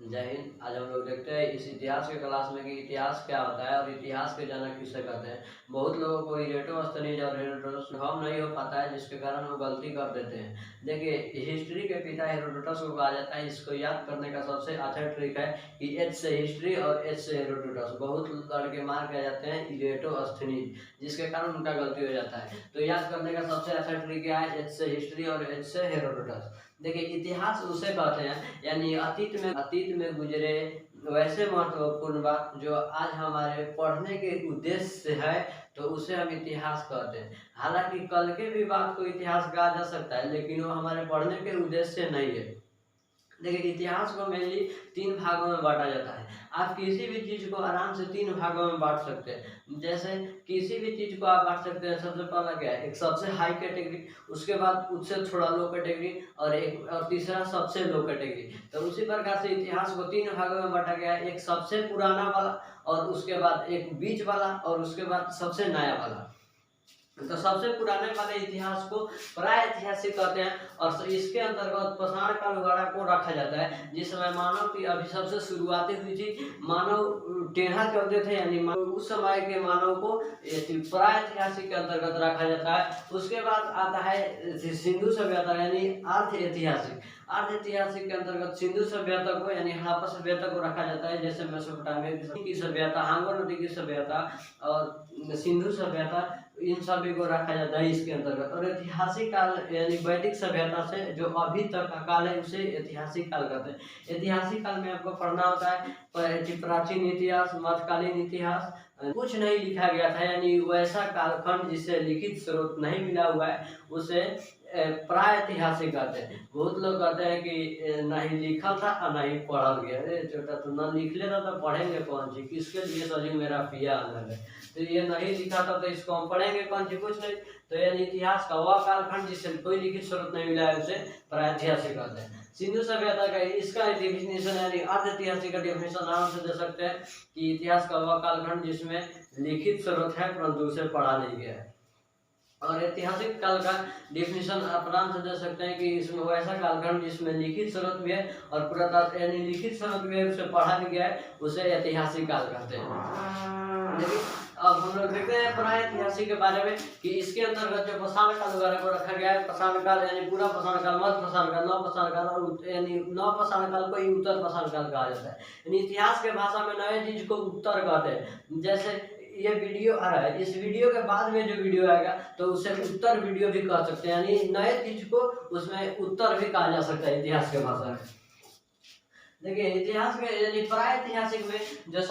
जय हिंद। आज हम लोग देखते हैं इस इतिहास के क्लास में कि इतिहास क्या होता है और इतिहास के जनक किसे कहते हैं। बहुत लोगों को इरेटोस्थनीज और हेरोडोटस हम नहीं हो पाता है, जिसके कारण वो गलती कर देते हैं। देखिए, हिस्ट्री के पिता हेरोडोटस को कहा जाता है। इसको याद करने का सबसे अच्छा ट्रिक है कि एच से हिस्ट्री और एच से हेरोडोटस। बहुत लड़के मार किया जाते हैं इरेटोस्थनीज, जिसके कारण उनका गलती हो जाता है। तो याद करने का सबसे अच्छा ट्रिक क्या है? एच से हिस्ट्री और एच से हेरोडोटस। देखिए, इतिहास उसे कहते हैं यानी अतीत में गुजरे वैसे महत्वपूर्ण बात जो आज हमारे पढ़ने के उद्देश्य से है, तो उसे हम इतिहास कहते हैं। हालांकि कल के भी बात को इतिहास कहा जा सकता है, लेकिन वो हमारे पढ़ने के उद्देश्य से नहीं है। देखिए, इतिहास को मेनली 3 भागों में बांटा जाता है। आप किसी भी चीज़ को आराम से 3 भागों में बांट सकते हैं। जैसे किसी भी चीज़ को आप बांट सकते हैं। सबसे पहला क्या है? एक सबसे हाई कैटेगरी, उसके बाद उससे थोड़ा लो कैटेगरी और तीसरा सबसे लो कैटेगरी। तो उसी प्रकार से इतिहास को 3 भागों में बांटा गया है। एक सबसे पुराना वाला, और उसके बाद एक बीच वाला, और उसके बाद सबसे नया वाला। तो सबसे पुराने वाले इतिहास को प्रागैतिहासिक कहते हैं, और इसके अंतर्गत पाषाण काल वगैरह को रखा जाता है, जिस समय मानव की अभी सबसे शुरुआती हुई थी। मानव टेढ़ा चलते थे, यानी उस समय के मानव को प्रागैतिहासिक के अंतर्गत रखा जाता है। उसके बाद आता है सिंधु सभ्यता यानी अर्ध ऐतिहासिक के अंतर्गत सिंधु सभ्यता को यानी हड़प्पा सभ्यता को रखा जाता है। जैसे मेसोपोटामिया की सभ्यता, हांगो नदी की सभ्यता और सिंधु सभ्यता, इन सभी को रखा जाता है इसके अंतर्गत। और ऐतिहासिक काल यानी वैदिक सभ्यता से जो अभी तक का काल है, उसे ऐतिहासिक काल कहते हैं। ऐतिहासिक काल में आपको पढ़ना होता है प्राचीन इतिहास, मध्यकालीन इतिहास। कुछ नहीं लिखा गया था, यानी वैसा कालखंड जिसे लिखित स्रोत नहीं मिला हुआ है, उसे प्रागैतिहासिक कहते हैं। बहुत लोग कहते हैं कि नहीं लिखा था और नहीं पढ़ा गया। अरे छोटा, तो ना लिख लेता तो पढ़ेंगे कौन सी? किसके लिए सजी मेरा पिया अलग है। तो ये नहीं लिखा था तो इसको हम पढ़ेंगे कौन सी? कुछ नहीं। तो यानी इतिहास का वह कालखंड जिससे कोई लिखित स्रोत नहीं मिला है, उसे प्रागैतिहासिक कहते हैं। सिंधु सभ्यता का इसका डेफिनेशन यानी अर्ध ऐतिहासिक का डेफिनेशन आराम से दे सकते हैं कि इतिहास का वह कालखंड जिसमें लिखित स्रोत है परंतु उसे पढ़ा नहीं गया है। और ऐतिहासिक काल का डेफिनेशन आप आराम से दे सकते हैं कि इसमें वैसा कालखंड जिसमें लिखित स्रोत भी है और पुरातत्व यानी लिखित स्रोत भी है, उसे पढ़ा भी गया है, उसे ऐतिहासिक काल कहते हैं। लेकिन अब हम लोग देखते हैं प्रागैतिहासिक के बारे में कि इसके अंतर्गत जो पाषाण काल वगैरह को रखा गया है। पाषाण काल यानी पूरा पाषाण काल, मध्य पाषाण काल, नव पाषाण काल और यानी नव पाषाण काल को ही उत्तर पाषाण काल कहा जाता है। यानी इतिहास के भाषा में नए चीज को उत्तर कहते हैं। जैसे ये वीडियो आ रहा है, इस वीडियो के बाद में जो वीडियो आएगा तो उसे उत्तर वीडियो भी कह सकते हैं, यानी नए चीज को उसमें उत्तर भी कहा जा सकता है इतिहास के भाषा में। देखिए, इतिहास में यानी प्रागैतिहासिक में जो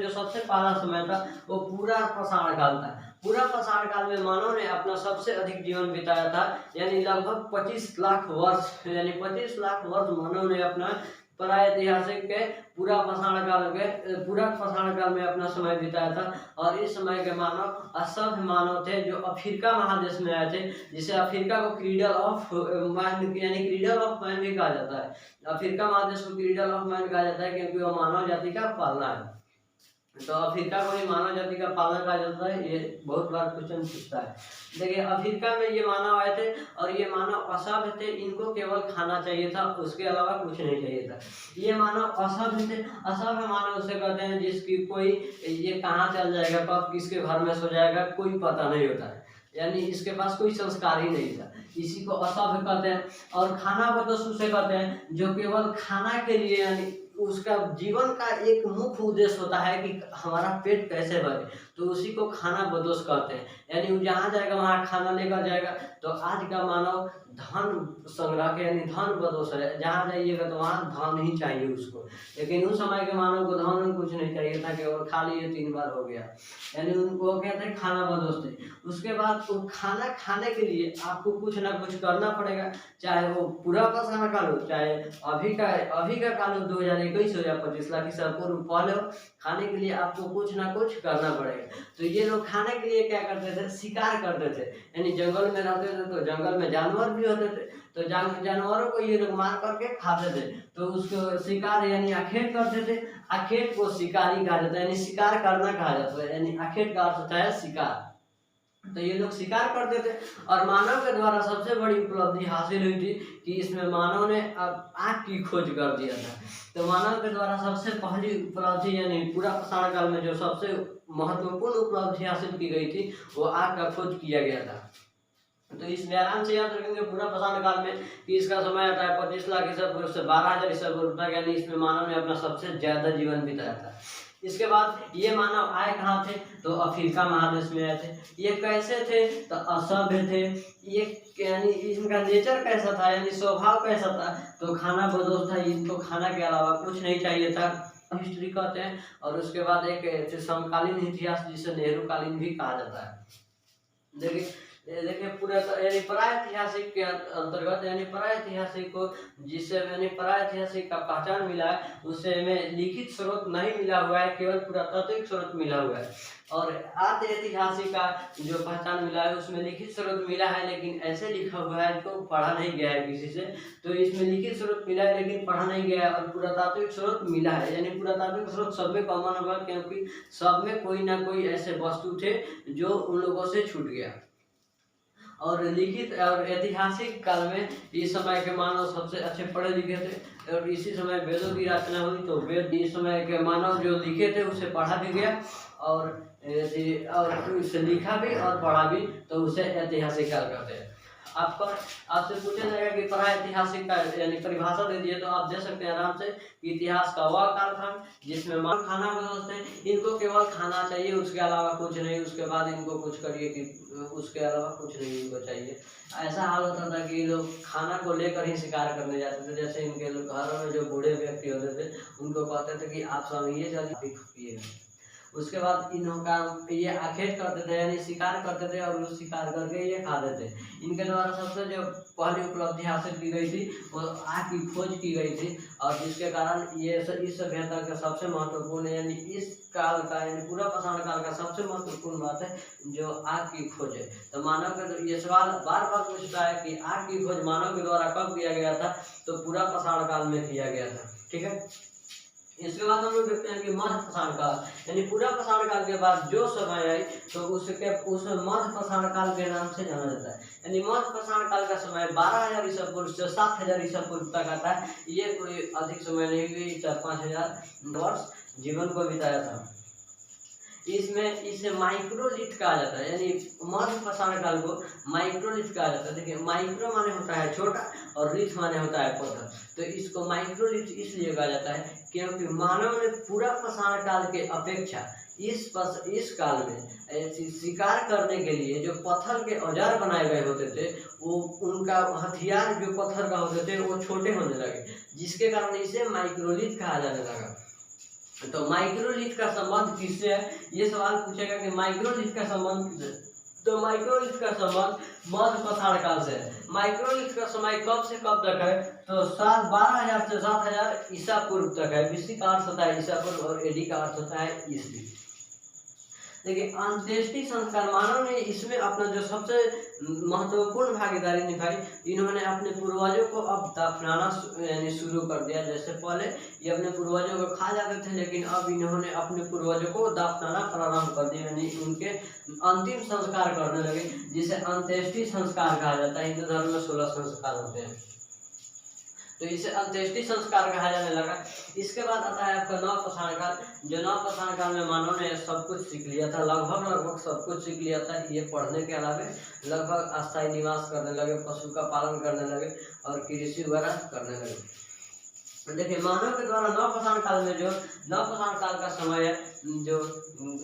सबसे पहला समय था वो पूरा पाषाण काल था। पूरा पाषाण काल में मानव ने अपना सबसे अधिक जीवन बिताया था, यानी लगभग 25 लाख वर्ष, यानी 25 लाख वर्ष मानव ने अपना प्रागैतिहासिक के पूरा पाषाण काल में अपना समय बिताया था। और इस समय के मानव असभ्य मानव थे जो अफ्रीका महादेश में आए थे, जिसे अफ्रीका को क्रीडल ऑफ मैन यानी क्रीडल ऑफ मैन भी कहा जाता है। अफ्रीका महादेश को क्रीडल ऑफ मैन कहा जाता है क्योंकि वो मानव जाति का पालना है। तो अफ्रीका को ही मानव जाति का पालना कहा जाता है। ये बहुत बार क्वेश्चन पूछता है। देखिए, अफ्रीका में ये मानव आए थे और ये मानव असभ्य थे। इनको केवल खाना चाहिए था, उसके अलावा कुछ नहीं चाहिए था। ये मानव असभ्य थे। असभ्य मानव उसे कहते हैं जिसकी कोई ये कहाँ चल जाएगा, कब किसके घर में सो जाएगा, कोई पता नहीं होता है, यानी इसके पास कोई संस्कार ही नहीं था। इसी को असभ्य कहते हैं। और खाना बदोश उसे कहते हैं जो केवल खाना के लिए, यानी उसका जीवन का एक मुख्य उद्देश्य होता है कि हमारा पेट कैसे भरे, तो उसी को खाना बदोश कहते हैं। यानी वो जहाँ जाएगा वहाँ खाना लेकर जाएगा। तो आज का मानव धन संग्रह यानी धन बदोश है, जहाँ जाइएगा तो वहाँ धन ही चाहिए उसको। लेकिन उस समय के मानव को धन कुछ नहीं चाहिए था, केवल खा लिए 3 बार हो गया, यानी उनको कहते हैं खाना बदोश थे। उसके बाद तो खाना खाने के लिए आपको कुछ ना कुछ करना पड़ेगा, चाहे वो पूरा पाषाण काल हो, चाहे अभी का काल हो 2021 हो या 25 लाख ईसा पूर्व पहले हो। खाने के लिए आपको कुछ ना कुछ करना पड़ेगा। तो ये लोग खाने के लिए क्या करते थे? शिकार करते थे, यानी जंगल में रहते थे तो जंगल में जानवर भी होते थे, तो जानवरों को ये लोग मार करके खाते थे। तो उसको शिकार यानी आखेट करते थे। आखेट को शिकारी कहा जाता है, यानी शिकार करना कहा जाता है, यानी आखेट का अर्थ होता है शिकार। तो ये लोग शिकार करते थे और मानव के द्वारा सबसे बड़ी उपलब्धि हासिल हुई थी कि इसमें मानव ने अब आग की खोज कर दिया था। तो मानव के द्वारा सबसे पहली उपलब्धि यानी पूरा पाषाण काल में जो सबसे महत्वपूर्ण उपलब्धि हासिल की गई थी वो आग का खोज किया गया था। तो इसमें आराम से याद रखेंगे पूरा पाषाण काल में कि इसका समय आता है 25 लाख ईसा पूर्व से 12,000 ईसा पूर्व तक, यानी इसमें मानव ने अपना सबसे ज्यादा जीवन बिताया था। इसके बाद ये मानव आए कहाँ थे, तो अफ्रीका महादेश में आए थे। ये कैसे थे, तो असभ्य थे। ये यानी इनका नेचर कैसा था, यानी स्वभाव कैसा था, तो खाना बदोश था, इनको खाना के अलावा कुछ नहीं चाहिए था, हिस्ट्री कहते हैं। और उसके बाद एक समकालीन इतिहास जिसे नेहरू कालीन भी कहा जाता है। देखिए पूरा यानी प्रागैतिहासिक के अंतर्गत, यानी प्रागैतिहासिक को जिससे यानी प्रागैतिहासिक का पहचान मिला है उससे हमें लिखित स्रोत नहीं मिला हुआ है, केवल पुरातात्विक स्रोत मिला हुआ है। और आद्य ऐतिहासिक का जो पहचान मिला है उसमें लिखित स्रोत मिला है, लेकिन ऐसे लिखा हुआ है तो पढ़ा नहीं गया है किसी से। तो इसमें लिखित स्रोत मिला है लेकिन पढ़ा नहीं गया है, और पुरातात्विक स्रोत मिला है, यानी पुरातात्विक स्रोत सब में कॉमन होगा, क्योंकि सब में कोई ना कोई ऐसे वस्तु थे जो उन लोगों से छूट गया। और लिखित और ऐतिहासिक काल में इस समय के मानव सबसे अच्छे पढ़े लिखे थे, और इसी समय वेदों की रचना हुई। तो वेद इस समय के मानव जो लिखे थे उसे पढ़ा भी गया और उसे लिखा भी और पढ़ा भी, तो उसे ऐतिहासिक काल कहते हैं। आपसे पूछा जाएगा कि प्रागैतिहासिक का यानी परिभाषा दे दिए, तो आप दे सकते हैं आराम से। इतिहास का वह काल था जिसमें मानव खाना बनाते हैं, इनको केवल खाना चाहिए, उसके अलावा कुछ नहीं। उसके बाद इनको कुछ करिए कि उसके अलावा कुछ नहीं इनको चाहिए। ऐसा हाल होता था कि लोग खाना को लेकर ही शिकार करने जाते थे। जैसे इनके घरों में जो बूढ़े व्यक्ति होते थे उनको कहते थे कि आप सब ये चलिए। उसके बाद इनका ये आखेट करते थे, यानी शिकार करते थे, और वो शिकार करके ये खाते थे। इनके द्वारा सबसे जो पहली उपलब्धि हासिल की गई थी वो आग की खोज की गई थी, और जिसके कारण ये इस सभ्यता का सबसे महत्वपूर्ण, यानी इस काल का, यानी पूरा पाषाण काल का सबसे महत्वपूर्ण बात है जो आग की खोज है। तो मानव के ये सवाल बार बार पूछता है कि आग की खोज मानव के द्वारा कब किया गया था, तो पूरा पाषाण काल में किया गया था। ठीक है, इसके बाद हम लोग देखते हैं कि मध्य पाषाण काल, यानी पूरा पाषाण काल के बाद जो समय आई तो उस मध्य पाषाण काल के नाम से जाना जाता है। यानी मध्य पाषाण काल का समय 12,000 ईसा पूर्व से 7,000 ईसा पूर्व तक आता है। ये कोई अधिक समय नहीं हुई, 4-5 हजार वर्ष जीवन को बिताया था। इसमें इसे माइक्रोलिथ कहा जाता है, यानी मध्य पाषाण काल को माइक्रोलिथ कहा जाता है। देखिए माइक्रो माने होता है छोटा और लिथ माने होता है पत्थर, तो इसको माइक्रोलिथ इसलिए कहा जाता है क्योंकि मानव ने पूरा पाषाण काल के अपेक्षा इस काल में शिकार करने के लिए जो पत्थर के औजार बनाए गए होते थे, वो उनका हथियार जो पत्थर का होते थे वो छोटे होने लगे, जिसके कारण इसे माइक्रोलिथ कहा जाने लगा। तो माइक्रोलिथ का संबंध किससे है, ये सवाल पूछेगा कि माइक्रोलिथ का संबंध किससे। तो माइक्रोलिथ का संबंध मध्य पाषाण काल से है। माइक्रोलिथ का समय कब से कब तक है, तो 12,000 से 7,000 ईसा पूर्व तक है। बीसी का अर्थ होता है ईसा पूर्व और एडी का अर्थ होता है ईस्वी। देखिए अंत्येष्टि संस्कार, मानव ने इसमें अपना जो सबसे महत्वपूर्ण भागीदारी निभाई। इन्होंने अपने पूर्वजों को अब दफनाना यानी शुरू कर दिया। जैसे पहले ये अपने पूर्वजों को खा जाते थे, लेकिन अब इन्होंने अपने पूर्वजों को दफनाना प्रारंभ कर दिया, यानी उनके अंतिम संस्कार करने लगे, जिसे अंत्येष्टि संस्कार कहा जाता है। हिंदू धर्म में 16 संस्कार होते हैं, तो इसे अंत्येष्टि संस्कार कहा जाने लगा। इसके बाद आता है आपका नव पाषाण काल। जो नव पाषाण काल में मानव ने सब कुछ सीख लिया था, लगभग सब कुछ सीख लिया था। ये पढ़ने के अलावा लगभग अस्थायी निवास करने लगे, पशु का पालन करने लगे और कृषि वगैरह करने लगे। देखिए मानव के द्वारा नव पाषाण काल में जो नव पाषाण काल का समय है जो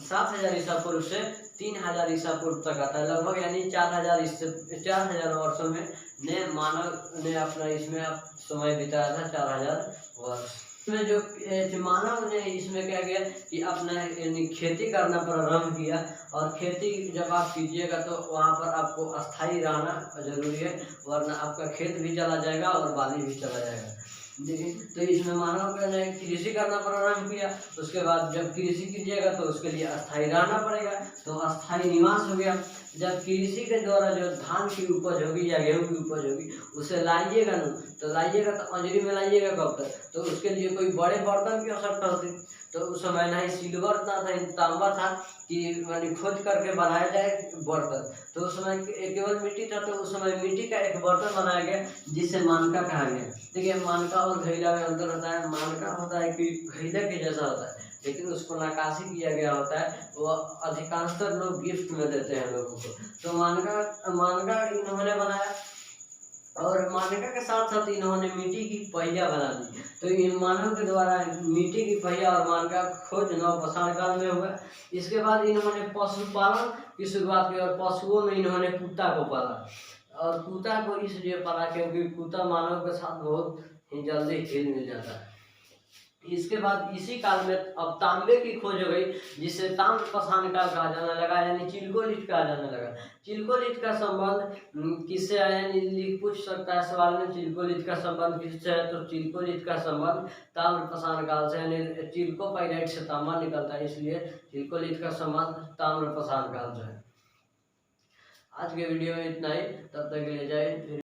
7,000 ईसा पूर्व से 3,000 ईसा पूर्व तक आता है लगभग, यानी 4,000 वर्षों में ने मानव ने अपना इसमें समय बिताया था 4,000 वर्ष। इसमें जो मानव ने इसमें क्या किया कि अपना यानी खेती करना प्रारंभ किया, और खेती जब आप कीजिएगा तो वहाँ पर आपको अस्थायी रहना जरूरी है, वरना आपका खेत भी चला जाएगा और बाली भी चला जाएगा। देखिए, तो इसमें मानव ने कृषि करना प्रारंभ किया। उसके बाद जब कृषि कीजिएगा तो उसके लिए अस्थायी रहना पड़ेगा, तो अस्थायी निवास हो गया। जब कृषि के द्वारा जो धान की उपज होगी या गेहूं की उपज होगी उसे लाइएगा ना, तो लाइएगा तो अंजरी में लाइएगा कब तक, तो उसके लिए कोई बड़े बर्तन की आवश्यकता होती। तो उस समय ना ही सिल्वर था, ना ही तांबा था कि मानी खोज करके बनाया जाए बर्तन। तो उस समय केवल मिट्टी था, तो उस समय मिट्टी का एक बर्तन बनाया गया जिसे मानका कहा गया। देखिए, मानका और घैला में अंतर होता है। मानका होता है कि घैला के जैसा होता है, लेकिन उसको नक्काशी किया गया होता है, वो अधिकांशतर लोग गिफ्ट में देते हैं लोगों को। तो मानका इन्होंने बनाया, और मानका के साथ साथ इन्होंने मिट्टी की पहिया बना दी। तो इन मानव के द्वारा मिट्टी की पहिया और मानका खोज नवपाषाण काल में हुआ। इसके बाद इन्होंने पशुपालन की शुरुआत की, और पशुओं में इन्होंने कुत्ता को पाला। और कुत्ता को इसलिए पाला क्योंकि कुत्ता मानव के साथ बहुत ही जल्दी हिल मिल जाता है। इसके बाद इसी काल में अब तांबे की खोज हो गई, जिसे ताम्रपाषाण काल कहा जाने लगा, यानी चिलगोलिथ कहा जाने लगा। चिलगोलिथ का संबंध किससे है, यानी पूछ सकता है सवाल में, चिलगोलिथ का संबंध किससे है, तो चिलगोलिथ का संबंध ताम्रपाषाण काल से, यानी चिल्कोपाइराइट से तांबा निकलता है, इसलिए चिलगोलिथ का संबंध ताम्रपाषाण काल से है। आज के वीडियो में इतना ही, तब तक के लिए जय हिंद।